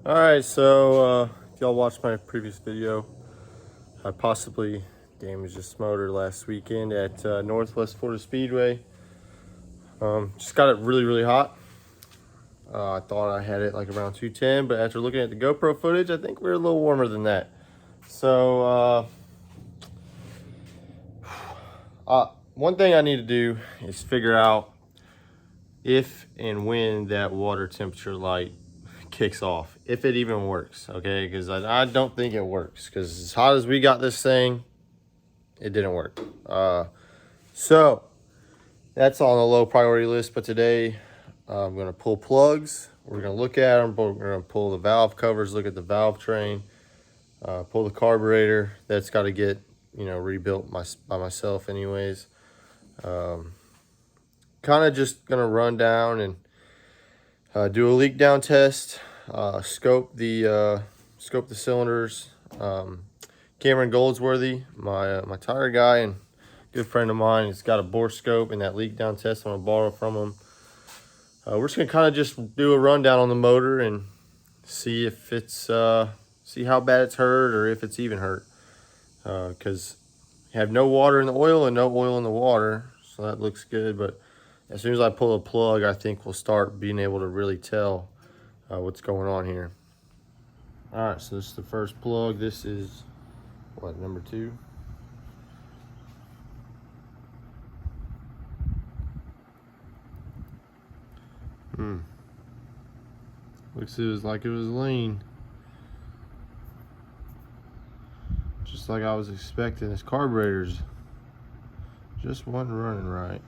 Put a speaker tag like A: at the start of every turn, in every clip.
A: All right, so if y'all watched my previous video, I possibly damaged this motor last weekend at Northwest Florida Speedway. Just got it really hot. I thought I had it like around 210, but after looking at the GoPro footage, I think we're a little warmer than that. So one thing I need to do is figure out if and when that water temperature light kicks off, if it even works, okay? Because I don't think it works, because as hot as we got this thing, it didn't work. So that's on the low priority list, but today I'm going to pull plugs. We're going to look at them, but we're going to pull the valve covers, look at the valve train, pull the carburetor. That's got to get, rebuilt by myself anyways. Kind of just going to run down and do a leak down test, scope the cylinders. Cameron Goldsworthy, my tire guy and good friend of mine, he's got a bore scope and that leak down test I'm gonna borrow from him. We're just gonna kind of just do a rundown on the motor and see if it's see how bad it's hurt or if it's even hurt. Because you have no water in the oil and no oil in the water, so that looks good. But as soon as I pull a plug, I think we'll start being able to really tell what's going on here. All right, so this is the first plug. This is what, number 2? Looks like it was lean. Just like I was expecting. This carburetor's just wasn't running right.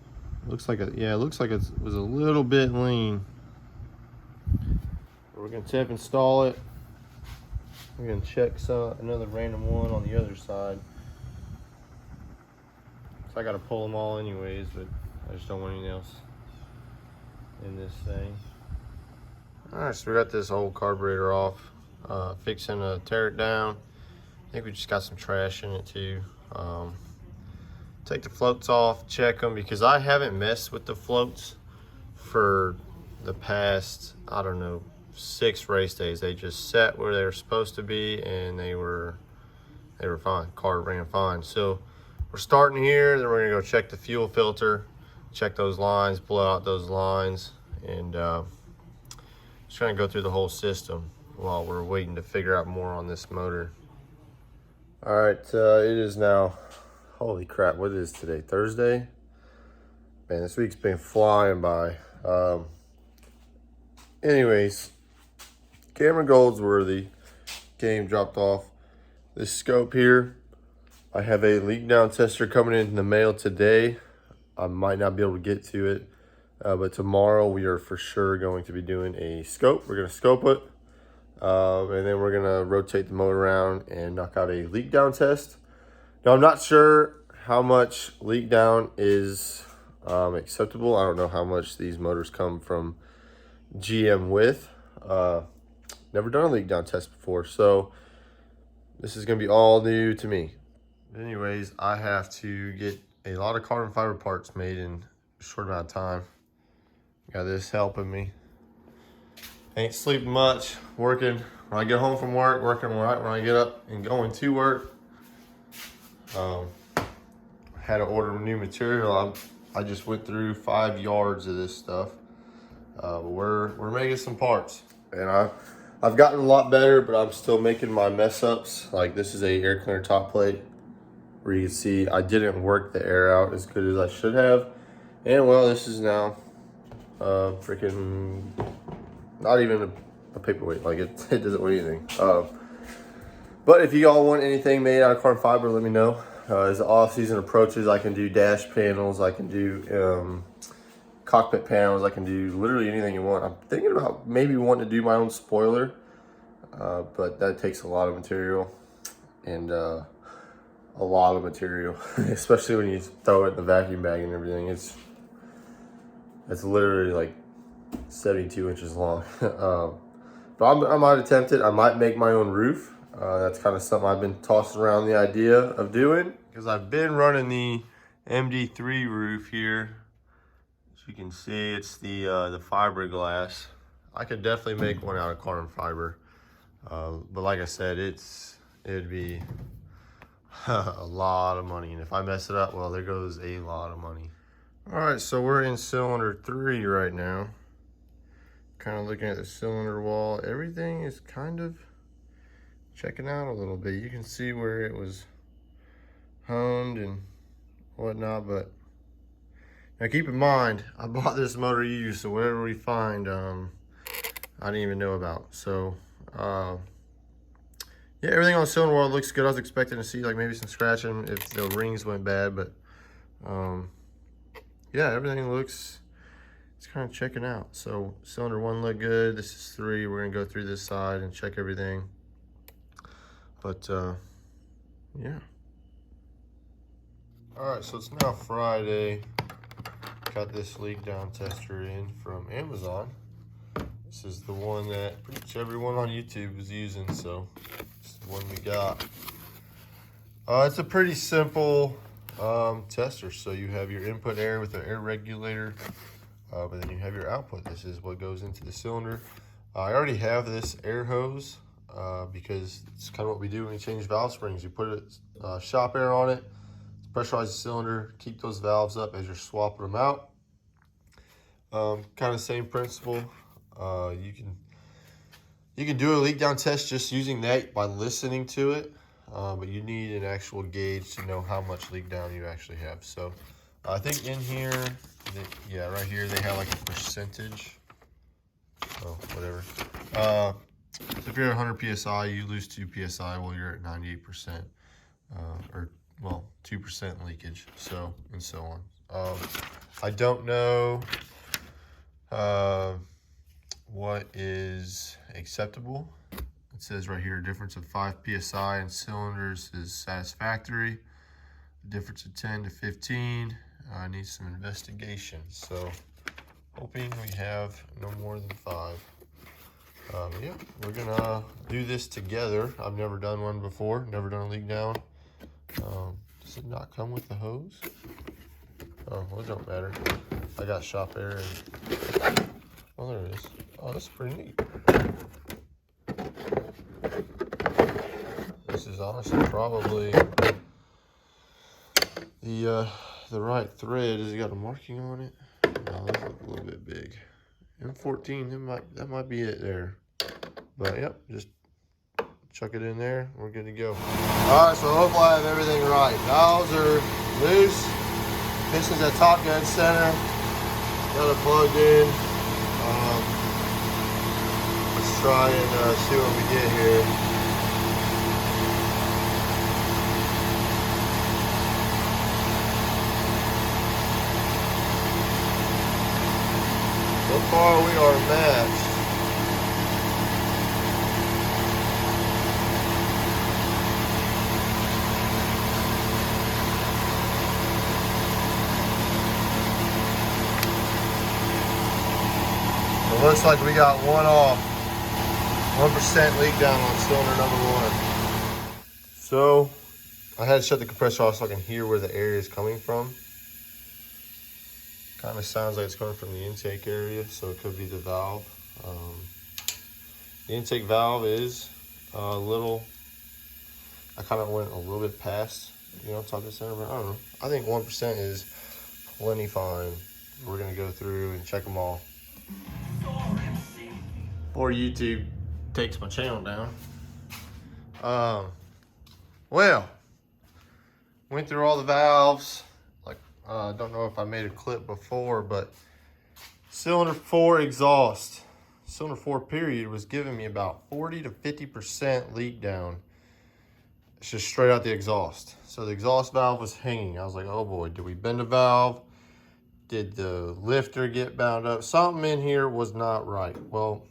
A: Looks like it looks like it was a little bit lean. We're gonna temp install it. We're gonna check another random one on the other side. So I gotta pull them all anyways, but I just don't want anything else in this thing. All right, so we got this old carburetor off. Fixing to tear it down. I think we just got some trash in it too. Take the floats off, check them, because I haven't messed with the floats for the past, I don't know, 6 race days. They just sat where they were supposed to be and they were fine. Car ran fine. So we're starting here, then we're gonna go check the fuel filter, check those lines, blow out those lines, and just gonna go through the whole system while we're waiting to figure out more on this motor. All right, it is now, holy crap, what is today? Thursday? Man, this week's been flying by. Anyways, Cameron Goldsworthy game dropped off this scope here. I have a leak down tester coming in the mail today. I might not be able to get to it, but tomorrow we are for sure going to be doing a scope. We're gonna scope it, and then we're gonna rotate the motor around and knock out a leak down test. Now, I'm not sure how much leak down is acceptable. I don't know how much these motors come from GM with. Never done a leak down test before, so this is gonna be all new to me. Anyways, I have to get a lot of carbon fiber parts made in a short amount of time. Got this helping me. Ain't sleeping much, working when I get home from work, working right when I get up and going to work. Had to order new material. I just went through 5 yards of this stuff. We're making some parts, and I've gotten a lot better, but I'm still making my mess ups. Like, this is a air cleaner top plate, where you can see I didn't work the air out as good as I should have. And well, this is now freaking not even a paperweight. Like, it doesn't weigh anything. But if you all want anything made out of carbon fiber, let me know. As the off season approaches, I can do dash panels, I can do cockpit panels, I can do literally anything you want. I'm thinking about maybe wanting to do my own spoiler, but that takes a lot of material and a lot of material, especially when you throw it in the vacuum bag and everything. It's literally like 72 inches long. But I might attempt it. I might make my own roof. That's kind of something I've been tossing around the idea of doing, because I've been running the MD3 roof here. As you can see, it's the fiberglass. I could definitely make one out of carbon fiber. But like I said, it'd be a lot of money. And if I mess it up, well, there goes a lot of money. All right, so we're in cylinder 3 right now. Kind of looking at the cylinder wall. Everything is kind of checking out a little bit. You can see where it was honed and whatnot, but now keep in mind, I bought this motor used, so whatever we find, I didn't even know about. So, yeah, everything on the cylinder wall looks good. I was expecting to see like maybe some scratching if the rings went bad, but yeah, everything looks, it's kind of checking out. So cylinder 1 looked good. This is 3. We're gonna go through this side and check everything. But yeah. All right, so it's now Friday. Got this leak down tester in from Amazon. This is the one that pretty much everyone on YouTube is using, so it's the one we got. It's a pretty simple tester. So you have your input air with the air regulator, but then you have your output. This is what goes into the cylinder. I already have this air hose because it's kind of what we do when we change valve springs. You put shop air on it, pressurize the cylinder, keep those valves up as you're swapping them out. Kind of same principle. You can do a leak down test just using that by listening to it, but you need an actual gauge to know how much leak down you actually have. So I think in here, yeah, right here they have like a percentage. Oh, whatever. So if you're at 100 psi, you lose 2 psi. Well, you're at 98%, or well, 2% leakage. So and so on. I don't know what is acceptable. It says right here, a difference of 5 psi in cylinders is satisfactory. A difference of 10 to 15 needs some investigation. So hoping we have no more than 5. Yeah, we're gonna do this together. I've never done one before, never done a leak down. Does it not come with the hose? Oh, well, it don't matter. I got shop air and, oh, there it is. Oh, that's pretty neat. This is honestly probably the right thread. Has it got a marking on it? No, those look a little bit big. M14, that might be it there. But yep, just chuck it in there. We're good to go. All right, so hopefully I have everything right. Valves are loose. Pistons at top dead center. Got it plugged in. Let's try and see what we get here. So far we are matched. It looks like we got one off. 1% leak down on cylinder number 1. So I had to shut the compressor off so I can hear where the air is coming from. Kind of sounds like it's coming from the intake area, so it could be the valve. The intake valve is a little, I kind of went a little bit past, top dead center, but I don't know. I think 1% is plenty fine. We're gonna go through and check them all. Before YouTube takes my channel down. Well, went through all the valves. I don't know if I made a clip before, but cylinder 4 exhaust, cylinder 4 period, was giving me about 40 to 50% leak down. It's just straight out the exhaust. So the exhaust valve was hanging. I was like, oh boy, did we bend a valve? Did the lifter get bound up? Something in here was not right. Well,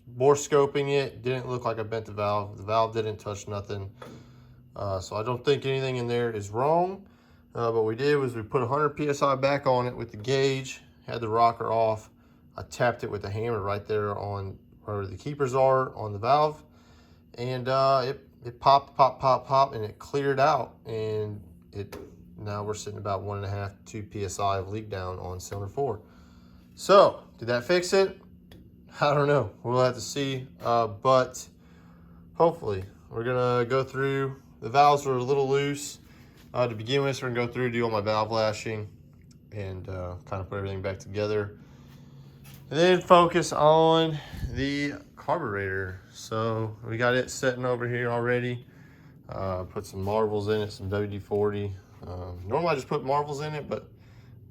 A: bore scoping it, didn't look like I bent the valve. The valve didn't touch nothing. So I don't think anything in there is wrong. What we did was we put 100 psi back on it with the gauge, had the rocker off. I tapped it with a hammer right there on where the keepers are on the valve. And it popped, and it cleared out. And now we're sitting about 1.5 to 2 psi of leak down on cylinder 4. So did that fix it? I don't know. We'll have to see. But hopefully. We're gonna go through, the valves were a little loose to begin with, so we're gonna go through, do all my valve lashing, and kind of put everything back together. And then focus on the carburetor. So we got it sitting over here already. Put some marbles in it, some WD-40. Normally I just put marbles in it, but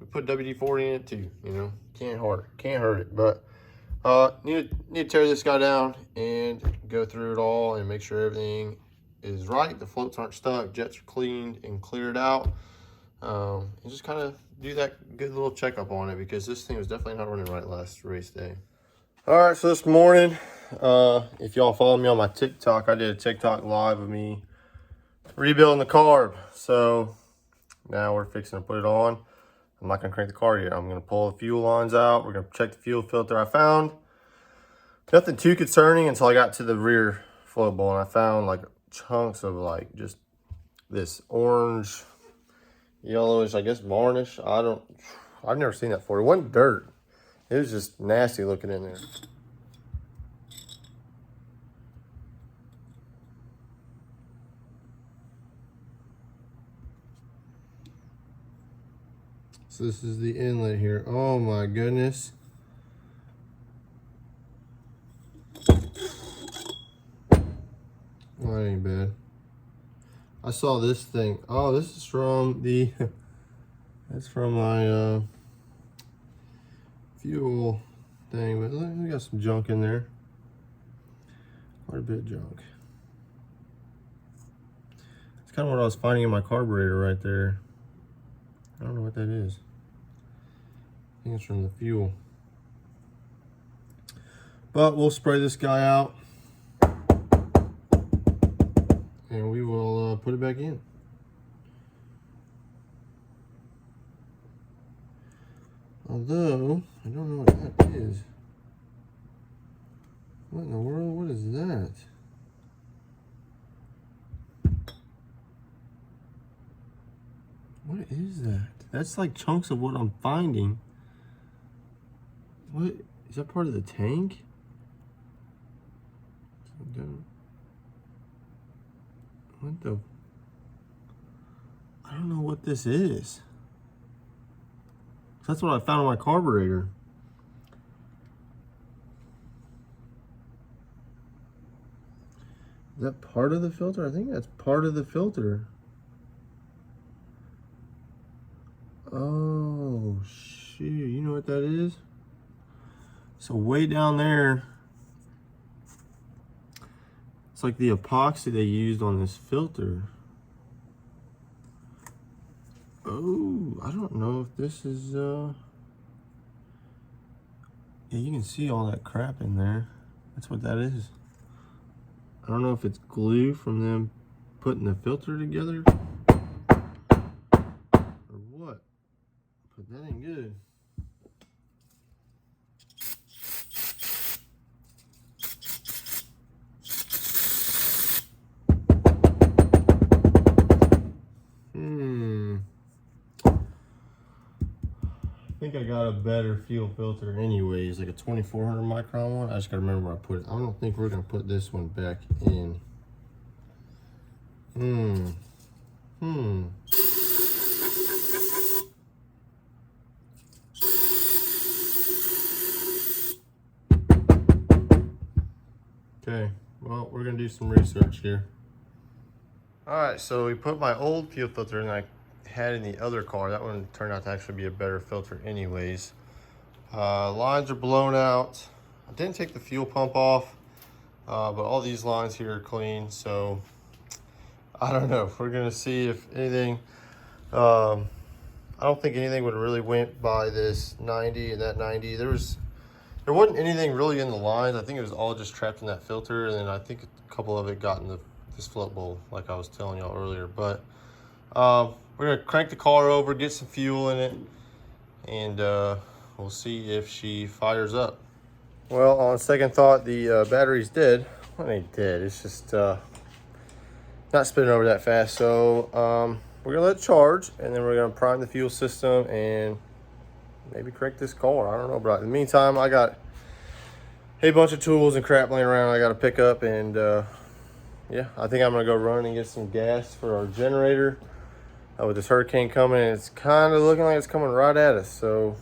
A: we put WD-40 in it too, you know. Can't hurt it. But need to tear this guy down and go through it all and make sure everything is right. The floats aren't stuck, jets are cleaned and cleared out. And just kind of do that good little checkup on it, because this thing was definitely not running right last race day. All right, so this morning, if y'all follow me on my TikTok, I did a TikTok live of me rebuilding the carb. So now we're fixing to put it on. I'm not gonna crank the car yet. I'm gonna pull the fuel lines out. We're gonna check the fuel filter. I found nothing too concerning until I got to the rear float bowl, and I found like chunks of like just this orange, yellowish, I guess varnish. I've never seen that before. It wasn't dirt. It was just nasty looking in there. So this is the inlet here. Oh my goodness. Oh, that ain't bad. I saw this thing. Oh, this is from the, that's from my fuel thing. But look, we got some junk in there. Quite a bit of junk. It's kind of what I was finding in my carburetor right there. I don't know what that is. I think it's from the fuel. But we'll spray this guy out and we will put it back in. Although, I don't know what that is. What in the world? What is that? What is that? That's like chunks of what I'm finding. What? Is that part of the tank? What the? I don't know what this is. That's what I found on my carburetor. Is that part of the filter? I think that's part of the filter. Oh, shoot. You know what that is? So way down there, it's like the epoxy they used on this filter. Oh, I don't know if this is, yeah, you can see all that crap in there. That's what that is. I don't know if it's glue from them putting the filter together or what, but that ain't good. I think I got a better fuel filter anyways, like a 2400 micron one. I just gotta remember where I put it. I don't think we're gonna put this one back in. Okay, well, we're gonna do some research here. All right, so we put my old fuel filter in I had in the other car. That one turned out to actually be a better filter anyways. Lines are blown out. I didn't take the fuel pump off, but all these lines here are clean, so I don't know. We're gonna see if anything, I don't think anything would really went by this 90 and that 90. There wasn't anything really in the lines. I think it was all just trapped in that filter, and then I think a couple of it got in this float bowl, like I was telling y'all earlier. But we're gonna crank the car over, get some fuel in it, and we'll see if she fires up. Well, on second thought, the battery's dead. Well, it ain't dead, it's just not spinning over that fast. So we're gonna let it charge, and then we're gonna prime the fuel system and maybe crank this car. I don't know, but in the meantime, I got a bunch of tools and crap laying around I gotta pick up, and yeah, I think I'm gonna go run and get some gas for our generator. With this hurricane coming, it's kind of looking like it's coming right at us. So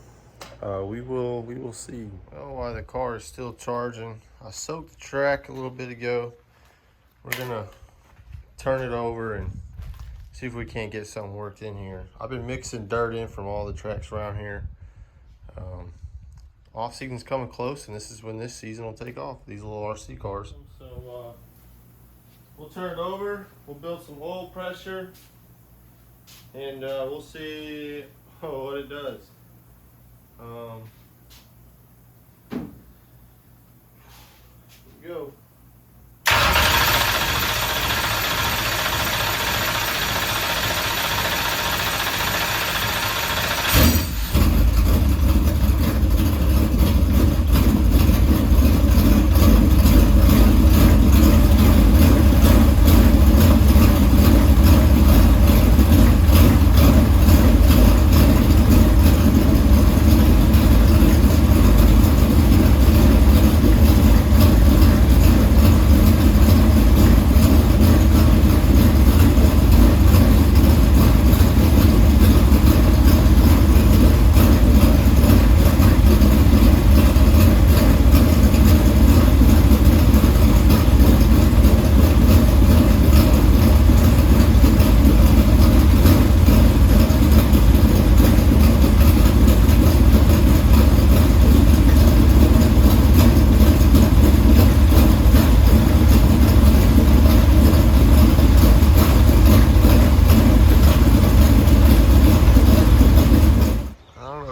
A: we will see. Oh, while the car is still charging, I soaked the track a little bit ago. We're gonna turn it over and see if we can't get something worked in here. I've been mixing dirt in from all the tracks around here. Off season's coming close, and this is when this season will take off. These little RC cars. So we'll turn it over. We'll build some oil pressure, and we'll see what it does. Here we go.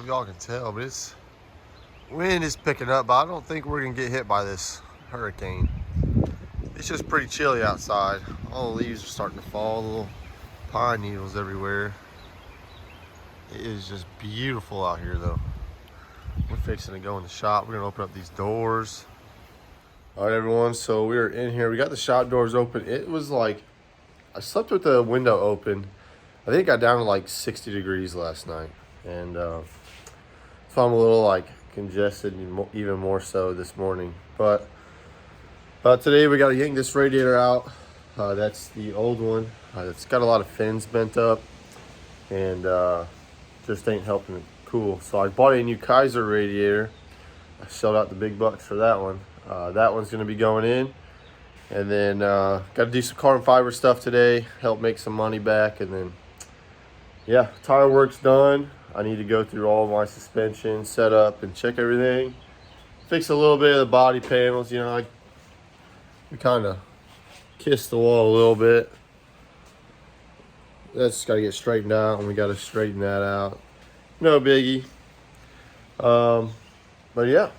A: Y'all can tell, but it's wind is picking up, but I don't think we're gonna get hit by this hurricane. It's just pretty chilly outside. All the leaves are starting to fall, little pine needles everywhere. It is just beautiful out here though. We're fixing to go in the shop. We're gonna open up these doors. All right, everyone, so we're in here. We got the shop doors open. It was like, I slept with the window open. I think it got down to like 60 degrees last night. And so I'm a little like congested, even more so this morning. But today we got to yank this radiator out. That's the old one. It's got a lot of fins bent up and just ain't helping it cool. So I bought a new Kaiser radiator. I shelled out the big bucks for that one. That one's going to be going in. And then got to do some carbon fiber stuff today, help make some money back. And then, yeah, tire work's done. I need to go through all my suspension, set up, and check everything. Fix a little bit of the body panels. You know, we kind of kissed the wall a little bit. That's got to get straightened out, and we got to straighten that out. No biggie. But yeah,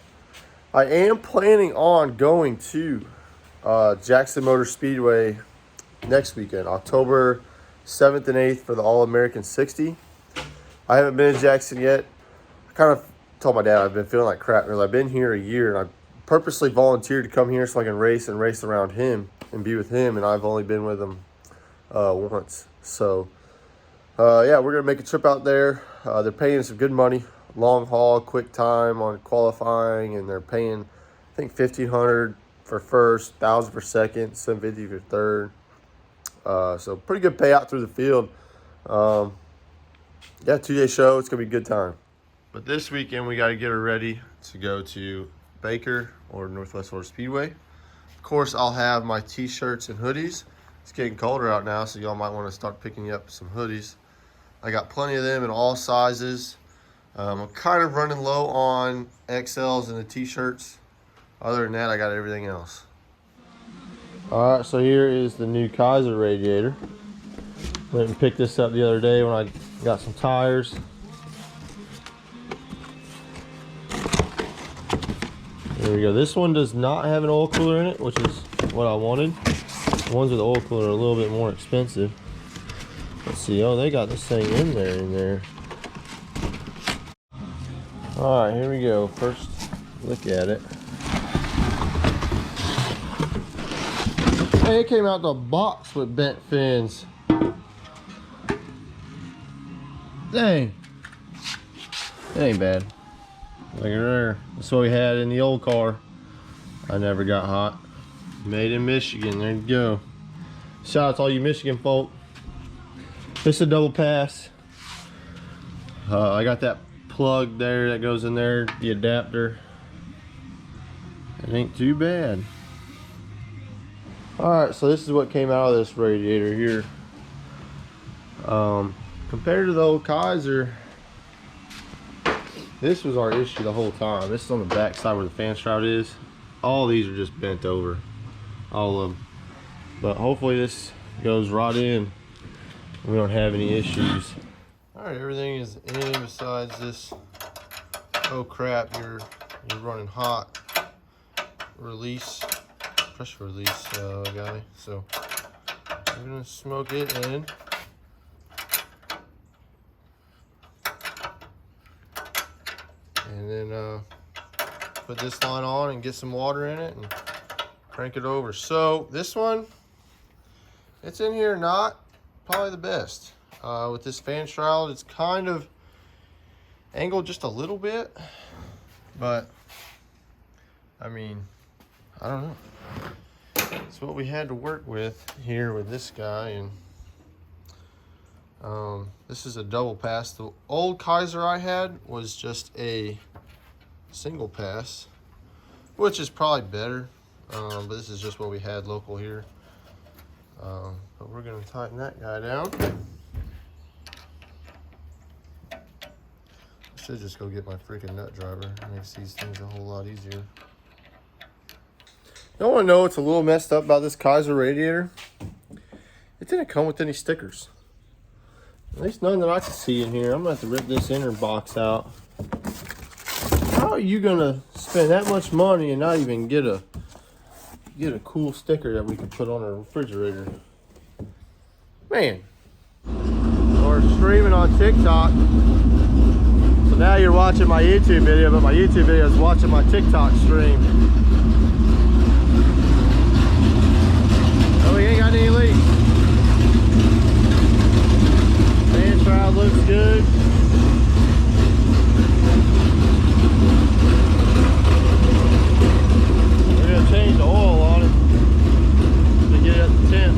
A: I am planning on going to Jackson Motor Speedway next weekend, October 7th and 8th for the All-American 60. I haven't been in Jackson yet. I kind of told my dad I've been feeling like crap because I've been here a year and I purposely volunteered to come here so I can race around him and be with him, and I've only been with him once. So yeah, we're gonna make a trip out there. They're paying some good money, long haul, quick time on qualifying, and they're paying I think $1,500 for first, $1,000 for second, $750 for third. So pretty good payout through the field. Yeah, 2-day show. It's going to be a good time. But this weekend, we got to get her ready to go to Baker or Northwest Florida Speedway. Of course, I'll have my t-shirts and hoodies. It's getting colder out now, so y'all might want to start picking up some hoodies. I got plenty of them in all sizes. I'm kind of running low on XLs and the t-shirts. Other than that, I got everything else. All right, so here is the new Kaiser radiator. Went and picked this up the other day when I got some tires. There we go. This one does not have an oil cooler in it, which is what I wanted. The ones with the oil cooler are a little bit more expensive. Let's see. Oh, they got this thing in there. All right, here we go. First look at it. Hey, it came out the box with bent fins. Dang. It ain't bad. Look at there. That's what we had in the old car. I never got hot. Made in Michigan. There you go. Shout out to all you Michigan folk. This is a double pass. I got that plug there that goes in there, the adapter. It ain't too bad. Alright, so this is what came out of this radiator here. Compared to the old Kaiser, this was our issue the whole time. This is on the back side where the fan shroud is. All these are just bent over. All of them. But hopefully this goes right in. We don't have any issues. Alright, everything is in besides this. Oh crap, you're running hot. Release, pressure release guy. So I'm gonna smoke it in. And then put this line on and get some water in it and crank it over. So this one, it's in here not probably the best. With this fan shroud, it's kind of angled just a little bit, but I mean, I don't know. It's what we had to work with here with this guy, and this is a double pass. The old Kaiser I had was just a single pass, which is probably better, but this is just what we had local here. But we're gonna tighten that guy down. I should just go get my freaking nut driver. It makes these things a whole lot easier. You want to know what's a little messed up about this Kaiser radiator? It didn't come with any stickers. At least none that I can see in here. I'm gonna have to rip this inner box out. How are you gonna spend that much money and not even get a cool sticker that we can put on our refrigerator? Man. Or streaming on TikTok. So now you're watching my YouTube video, but my YouTube video is watching my TikTok stream. Oh, we ain't got any leaks. Fan shroud looks good. We're gonna change the oil on it to get it up to temp.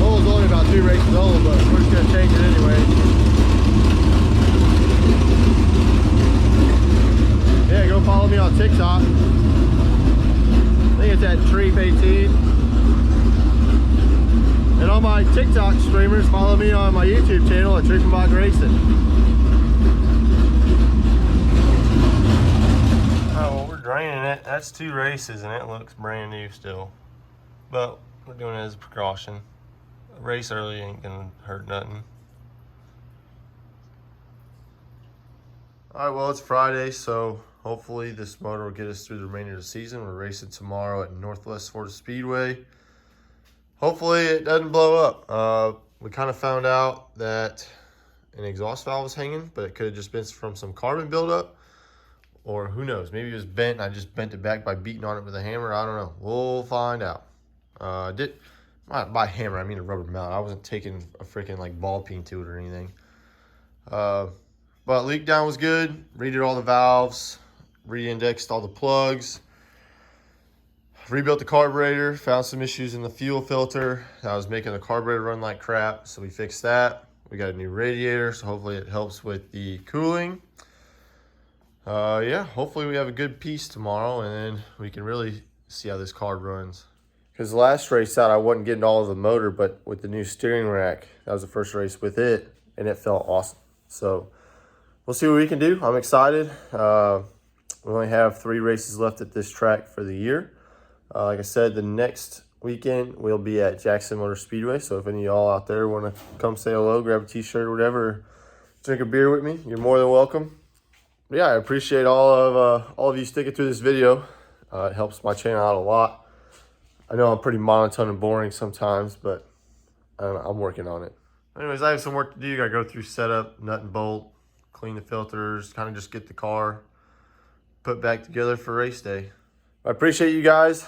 A: Oil's only about 2 races old, but we're just gonna change it anyway. Yeah, go follow me on TikTok. I think it's at Treep18. And all my TikTok streamers, follow me on my YouTube channel at Treep Racing. Oh, well, we're draining it. That's 2 races and it looks brand new still. But we're doing it as a precaution. A race early ain't gonna hurt nothing. Alright, well, it's Friday, so hopefully this motor will get us through the remainder of the season. We're racing tomorrow at Northwest Florida Speedway. Hopefully it doesn't blow up. We kind of found out that an exhaust valve was hanging, but it could have just been from some carbon buildup. Or who knows, maybe it was bent and I just bent it back by beating on it with a hammer. I don't know. We'll find out. By hammer, I mean a rubber mallet. I wasn't taking a freaking like ball peen to it or anything. But leak down was good. Redid all the valves. Re-indexed all the plugs, rebuilt the carburetor, found some issues in the fuel filter that was making the carburetor run like crap, so we fixed that. We got a new radiator, so hopefully it helps with the cooling. Yeah, hopefully we have a good piece tomorrow and then we can really see how this car runs. Because the last race out I wasn't getting all of the motor, but with the new steering rack, that was the first race with it and it felt awesome. So we'll see what we can do. I'm excited. We only have 3 races left at this track for the year. Like I said, the next weekend we'll be at Jackson Motor Speedway. So if any of y'all out there want to come say hello, grab a t-shirt or whatever, drink a beer with me, you're more than welcome. But yeah, I appreciate all of you sticking through this video. It helps my channel out a lot. I know I'm pretty monotone and boring sometimes, but I don't know, I'm working on it. Anyways, I have some work to do. Gotta go through setup, nut and bolt, clean the filters, kind of just get the car put back together for race day. I appreciate you guys.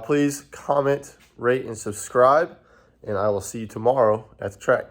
A: Please comment, rate, and subscribe, and I will see you tomorrow at the track.